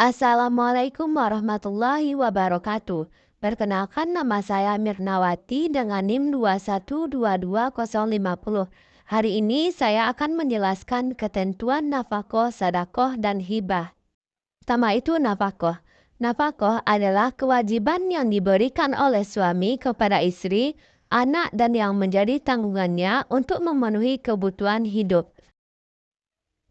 Assalamualaikum warahmatullahi wabarakatuh. Perkenalkan, nama saya Mirnawati dengan NIM 2122050. Hari ini saya akan menjelaskan ketentuan nafkah, sedekah, dan hibah. Pertama itu nafkah. Nafkah adalah kewajiban yang diberikan oleh suami kepada istri, anak, dan yang menjadi tanggungannya untuk memenuhi kebutuhan hidup.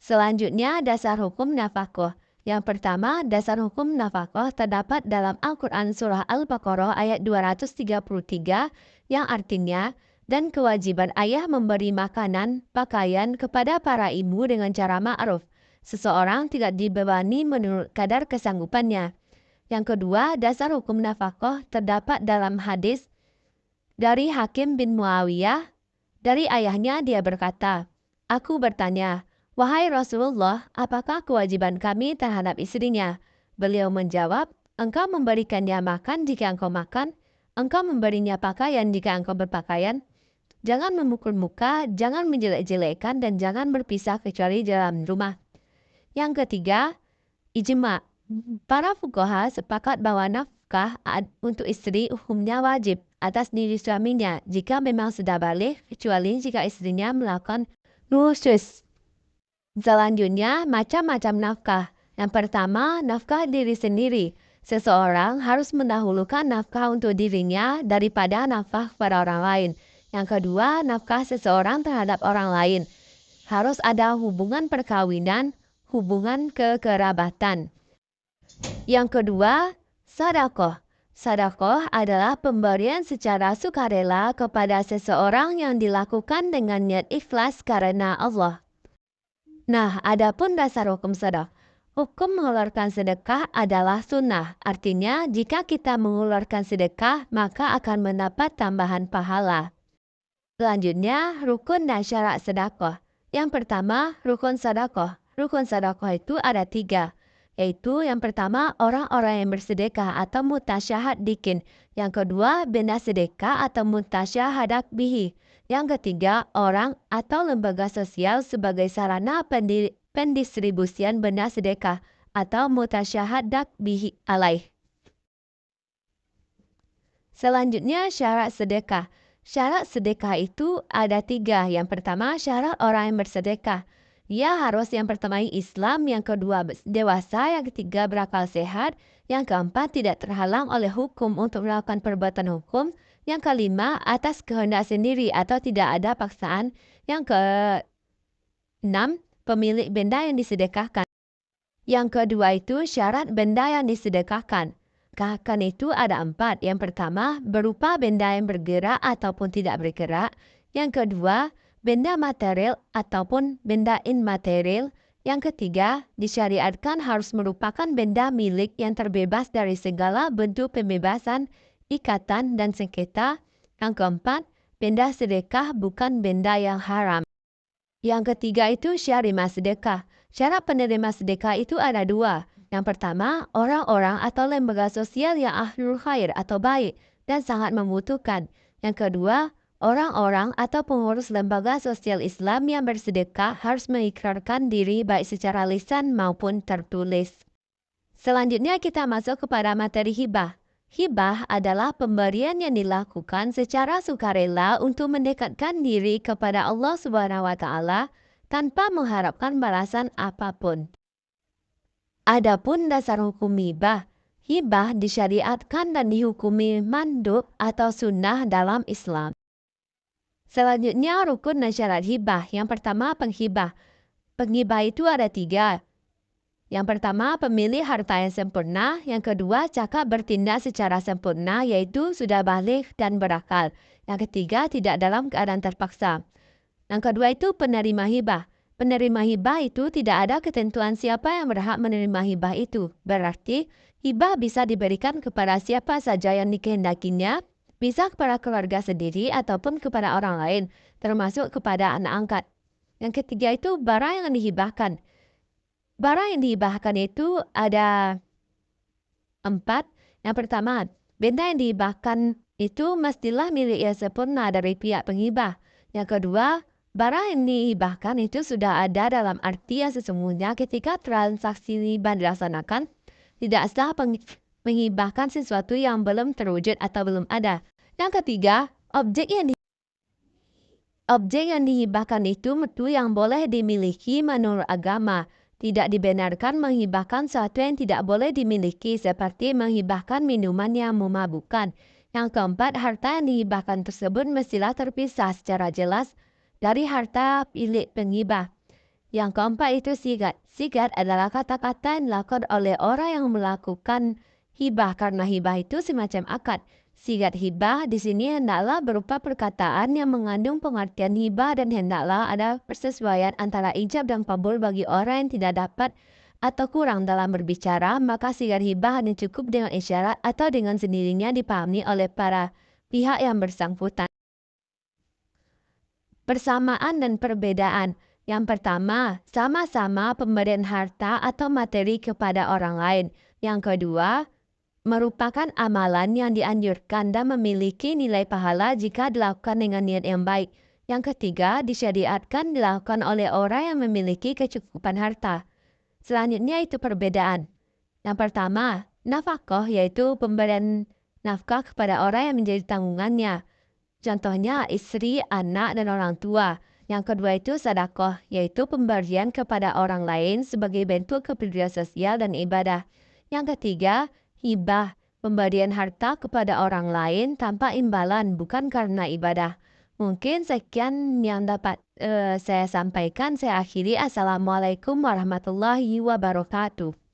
Selanjutnya, dasar hukum nafkah. Yang pertama, dasar hukum nafkah terdapat dalam Al-Quran Surah Al-Baqarah ayat 233 yang artinya, dan kewajiban ayah memberi makanan, pakaian kepada para ibu dengan cara ma'ruf. Seseorang tidak dibebani menurut kadar kesanggupannya. Yang kedua, dasar hukum nafkah terdapat dalam hadis dari Hakim bin Muawiyah. Dari ayahnya dia berkata, "Aku bertanya, wahai Rasulullah, apakah kewajiban kami terhadap istrinya?" Beliau menjawab, "Engkau memberikannya makan jika engkau makan, engkau memberinya pakaian jika engkau berpakaian. Jangan memukul muka, jangan menjelek-jelekan, dan jangan berpisah kecuali dalam rumah." Yang ketiga, ijma. Para fuqaha sepakat bahwa nafkah untuk istri hukumnya wajib atas diri suaminya jika memang sudah balik, kecuali jika istrinya melakukan nusyuz. Selanjutnya, macam-macam nafkah. Yang pertama, nafkah diri sendiri. Seseorang harus mendahulukan nafkah untuk dirinya daripada nafkah pada orang lain. Yang kedua, nafkah seseorang terhadap orang lain. Harus ada hubungan perkawinan, hubungan kekerabatan. Yang kedua, sedekah. Sedekah adalah pemberian secara sukarela kepada seseorang yang dilakukan dengan niat ikhlas karena Allah. Nah, adapun dasar hukum sedekah. Hukum mengeluarkan sedekah adalah sunnah. Artinya, jika kita mengeluarkan sedekah, maka akan mendapat tambahan pahala. Selanjutnya, rukun dan syarat sedekah. Yang pertama, rukun sedekah. Rukun sedekah itu ada 3. Yaitu yang pertama, orang-orang yang bersedekah atau mutasyahad dikin. Yang kedua, benda sedekah atau mutasyahadat bihi. Yang ketiga, orang atau lembaga sosial sebagai sarana pendistribusian benda sedekah atau mutasyahadat bihi alaih. Selanjutnya, syarat sedekah. Syarat sedekah itu ada 3. Yang pertama, syarat orang yang bersedekah. Ia harus yang pertama Islam, yang kedua dewasa, yang ketiga berakal sehat, yang keempat tidak terhalang oleh hukum untuk melakukan perbuatan hukum, yang kelima atas kehendak sendiri atau tidak ada paksaan, yang keenam pemilik benda yang disedekahkan. Yang kedua itu syarat benda yang disedekahkan. Kan itu ada 4. Yang pertama, berupa benda yang bergerak ataupun tidak bergerak. Yang kedua, benda material ataupun benda immaterial. Yang ketiga, disyariatkan harus merupakan benda milik yang terbebas dari segala bentuk pembebasan, ikatan, dan sengketa. Yang keempat, benda sedekah bukan benda yang haram. Yang ketiga itu syarima sedekah. Syarat penerima sedekah itu ada 2. Yang pertama, orang-orang atau lembaga sosial yang ahlul khair atau baik dan sangat membutuhkan. Yang kedua, orang-orang atau pengurus lembaga sosial Islam yang bersedekah harus mengikrarkan diri baik secara lisan maupun tertulis. Selanjutnya kita masuk kepada materi hibah. Hibah adalah pemberian yang dilakukan secara sukarela untuk mendekatkan diri kepada Allah Subhanahu wa Ta'ala tanpa mengharapkan balasan apapun. Adapun dasar hukum hibah, hibah disyariatkan dan dihukumi mandub atau sunnah dalam Islam. Selanjutnya rukun dan syarat hibah. Yang pertama penghibah. Penghibah itu ada 3. Yang pertama pemilik harta yang sempurna. Yang kedua cakap bertindak secara sempurna yaitu sudah balik dan berakal. Yang ketiga tidak dalam keadaan terpaksa. Yang kedua itu penerima hibah. Penerima hibah itu tidak ada ketentuan siapa yang berhak menerima hibah itu. Berarti hibah bisa diberikan kepada siapa saja yang dikehendakinya, bisa kepada keluarga sendiri ataupun kepada orang lain, termasuk kepada anak angkat. Yang ketiga itu barang yang dihibahkan. Barang yang dihibahkan itu ada 4. Yang pertama, benda yang dihibahkan itu mestilah milik yang sempurna dari pihak penghibah. Yang kedua, barang yang dihibahkan itu sudah ada dalam arti yang sesungguhnya ketika transaksi hibah dilaksanakan. Tidak sah menghibahkan sesuatu yang belum terwujud atau belum ada. Yang ketiga, objek yang dihibahkan itu mutu yang boleh dimiliki menurut agama. Tidak dibenarkan menghibahkan sesuatu yang tidak boleh dimiliki seperti menghibahkan minuman yang memabukkan. Yang keempat, harta yang dihibahkan tersebut mestilah terpisah secara jelas dari harta milik penghibah. Yang keempat itu sigat. Sigat adalah kata-kata yang dilakukan oleh orang yang melakukan hibah karena hibah itu semacam akad. Sigat hibah di sini hendaklah berupa perkataan yang mengandung pengertian hibah dan hendaklah ada persesuaian antara ijab dan qabul bagi orang yang tidak dapat atau kurang dalam berbicara, maka sigat hibah hanya cukup dengan isyarat atau dengan sendirinya dipahami oleh para pihak yang bersangkutan. Persamaan dan perbedaan. Yang pertama, sama-sama pemberian harta atau materi kepada orang lain. Yang kedua, merupakan amalan yang dianjurkan dan memiliki nilai pahala jika dilakukan dengan niat yang baik. Yang ketiga, disyariatkan dilakukan oleh orang yang memiliki kecukupan harta. Selanjutnya itu perbedaan. Yang pertama, nafkah yaitu pemberian nafkah kepada orang yang menjadi tanggungannya. Contohnya istri, anak, dan orang tua. Yang kedua itu sedekah, yaitu pemberian kepada orang lain sebagai bentuk kepedulian sosial dan ibadah. Yang ketiga, hibah, pemberian harta kepada orang lain tanpa imbalan, bukan karena ibadah. Mungkin sekian yang dapat saya sampaikan. Saya akhiri. Assalamualaikum warahmatullahi wabarakatuh.